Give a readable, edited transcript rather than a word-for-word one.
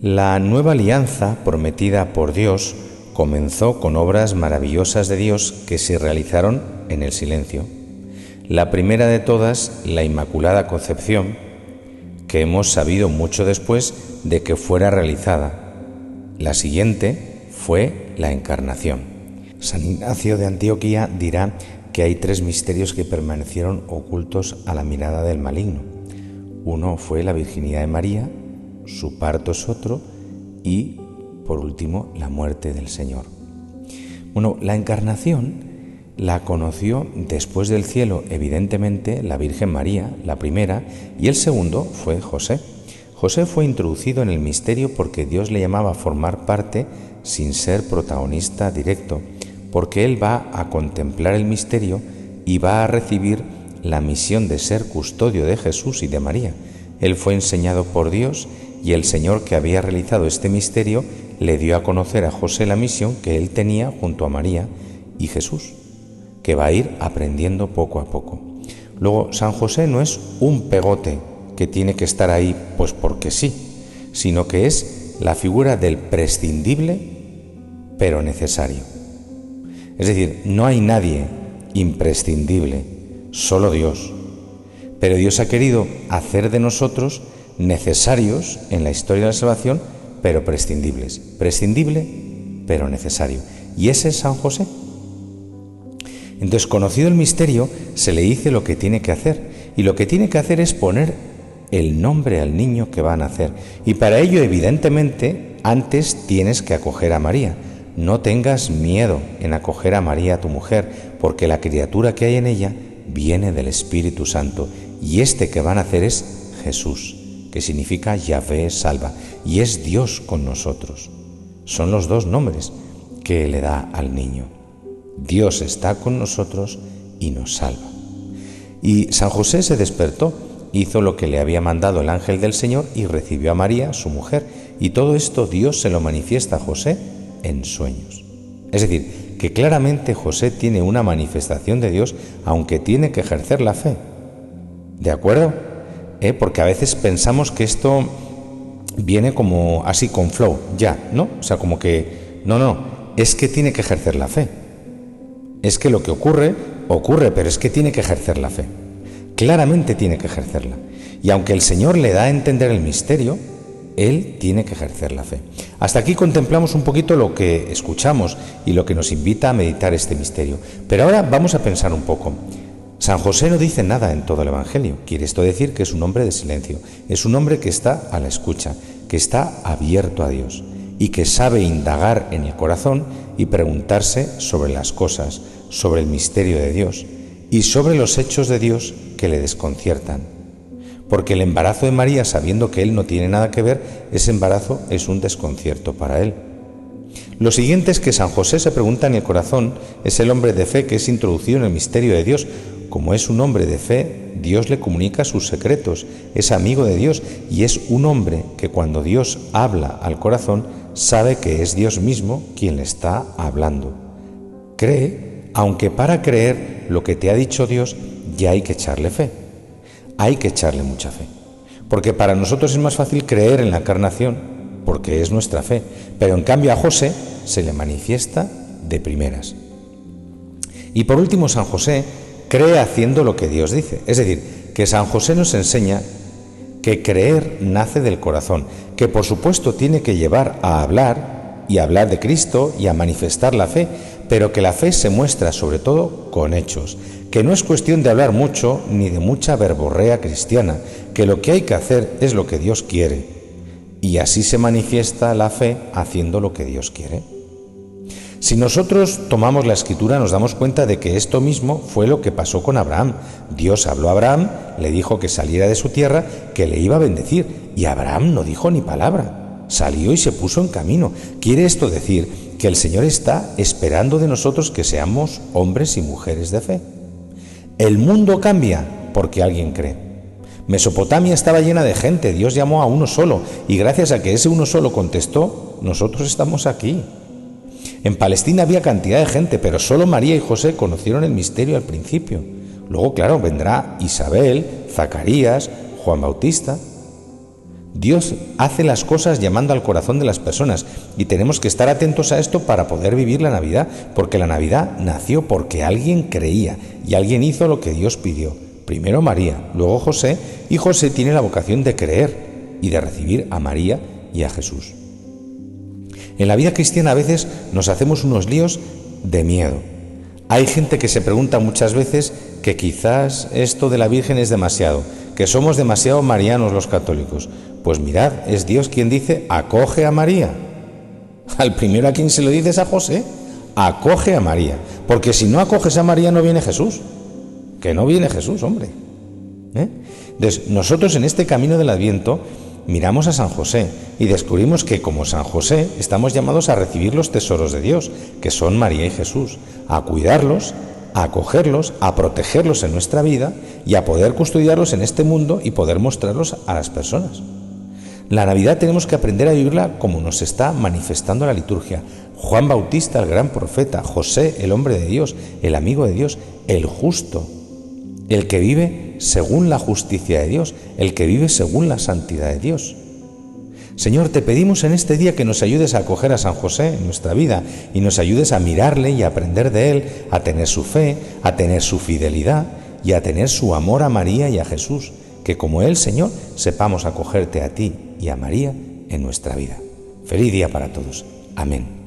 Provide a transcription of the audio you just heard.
La nueva alianza prometida por Dios comenzó con obras maravillosas de Dios que se realizaron en el silencio. La primera de todas, la Inmaculada Concepción, que hemos sabido mucho después de que fuera realizada. La siguiente fue la Encarnación. San Ignacio de Antioquía dirá que hay 3 misterios que permanecieron ocultos a la mirada del maligno. Uno fue la virginidad de María, su parto es otro, y, por último, la muerte del Señor. Bueno, la Encarnación la conoció después del cielo, evidentemente, la Virgen María, la primera, y el segundo fue José. José fue introducido en el misterio porque Dios le llamaba a formar parte sin ser protagonista directo, porque él va a contemplar el misterio y va a recibir la misión de ser custodio de Jesús y de María. Él fue enseñado por Dios y el Señor, que había realizado este misterio, le dio a conocer a José la misión que él tenía junto a María y Jesús, que va a ir aprendiendo poco a poco. Luego, San José no es un pegote que tiene que estar ahí pues porque sí, sino que es la figura del prescindible pero necesario. Es decir, no hay nadie imprescindible, solo Dios. Pero Dios ha querido hacer de nosotros necesarios en la historia de la salvación, pero prescindibles. Prescindible, pero necesario. Y ese es San José. Entonces, conocido el misterio, se le dice lo que tiene que hacer. Y lo que tiene que hacer es poner el nombre al niño que va a nacer. Y para ello, evidentemente, antes tienes que acoger a María. No tengas miedo en acoger a María, tu mujer, porque la criatura que hay en ella viene del Espíritu Santo. Y este que va a nacer es Jesús, que significa Yahvé salva, y es Dios con nosotros. Son los 2 nombres que le da al niño. Dios está con nosotros y nos salva. Y San José se despertó, hizo lo que le había mandado el ángel del Señor y recibió a María, su mujer, y todo esto Dios se lo manifiesta a José en sueños. Es decir, que claramente José tiene una manifestación de Dios, aunque tiene que ejercer la fe. ¿De acuerdo? Porque a veces pensamos que esto viene como así con flow, ya, ¿no? O sea, como que, no, es que tiene que ejercer la fe. Es que lo que ocurre, pero es que tiene que ejercer la fe. Claramente tiene que ejercerla. Y aunque el Señor le da a entender el misterio, Él tiene que ejercer la fe. Hasta aquí contemplamos un poquito lo que escuchamos y lo que nos invita a meditar este misterio. Pero ahora vamos a pensar un poco. San José no dice nada en todo el Evangelio. Quiere esto decir que es un hombre de silencio. Es un hombre que está a la escucha, que está abierto a Dios y que sabe indagar en el corazón y preguntarse sobre las cosas, sobre el misterio de Dios y sobre los hechos de Dios que le desconciertan. Porque el embarazo de María, sabiendo que él no tiene nada que ver, ese embarazo es un desconcierto para él. Lo siguiente es que San José se pregunta en el corazón, es el hombre de fe que es introducido en el misterio de Dios. Como es un hombre de fe, Dios le comunica sus secretos, es amigo de Dios y es un hombre que cuando Dios habla al corazón sabe que es Dios mismo quien le está hablando. Cree, aunque para creer lo que te ha dicho Dios ya hay que echarle fe, hay que echarle mucha fe. Porque para nosotros es más fácil creer en la encarnación, porque es nuestra fe, pero en cambio a José se le manifiesta de primeras. Y por último, San José cree haciendo lo que Dios dice. Es decir, que San José nos enseña que creer nace del corazón, que por supuesto tiene que llevar a hablar y a hablar de Cristo y a manifestar la fe, pero que la fe se muestra sobre todo con hechos, que no es cuestión de hablar mucho ni de mucha verborrea cristiana, que lo que hay que hacer es lo que Dios quiere, y así se manifiesta la fe haciendo lo que Dios quiere. Si nosotros tomamos la Escritura nos damos cuenta de que esto mismo fue lo que pasó con Abraham. Dios habló a Abraham, le dijo que saliera de su tierra, que le iba a bendecir, y Abraham no dijo ni palabra. Salió y se puso en camino. Quiere esto decir que el Señor está esperando de nosotros que seamos hombres y mujeres de fe. El mundo cambia porque alguien cree. Mesopotamia estaba llena de gente, Dios llamó a uno solo, y gracias a que ese uno solo contestó, nosotros estamos aquí. En Palestina había cantidad de gente, pero solo María y José conocieron el misterio al principio. Luego, claro, vendrá Isabel, Zacarías, Juan Bautista. Dios hace las cosas llamando al corazón de las personas y tenemos que estar atentos a esto para poder vivir la Navidad, porque la Navidad nació porque alguien creía y alguien hizo lo que Dios pidió. Primero María, luego José, y José tiene la vocación de creer y de recibir a María y a Jesús. En la vida cristiana a veces nos hacemos unos líos de miedo. Hay gente que se pregunta muchas veces que quizás esto de la Virgen es demasiado, que somos demasiado marianos los católicos. Pues mirad, es Dios quien dice, acoge a María. Al primero a quien se lo dice es a José, acoge a María, porque si no acoges a María no viene Jesús, que no viene Jesús, hombre. Entonces, nosotros en este camino del Adviento miramos a San José y descubrimos que como San José estamos llamados a recibir los tesoros de Dios, que son María y Jesús, a cuidarlos, a acogerlos, a protegerlos en nuestra vida y a poder custodiarlos en este mundo y poder mostrarlos a las personas. La Navidad tenemos que aprender a vivirla como nos está manifestando la liturgia. Juan Bautista, el gran profeta, José, el hombre de Dios, el amigo de Dios, el justo, el que vive según la justicia de Dios, el que vive según la santidad de Dios. Señor, te pedimos en este día que nos ayudes a acoger a San José en nuestra vida y nos ayudes a mirarle y a aprender de él, a tener su fe, a tener su fidelidad y a tener su amor a María y a Jesús, que como él, Señor, sepamos acogerte a ti y a María en nuestra vida. Feliz día para todos. Amén.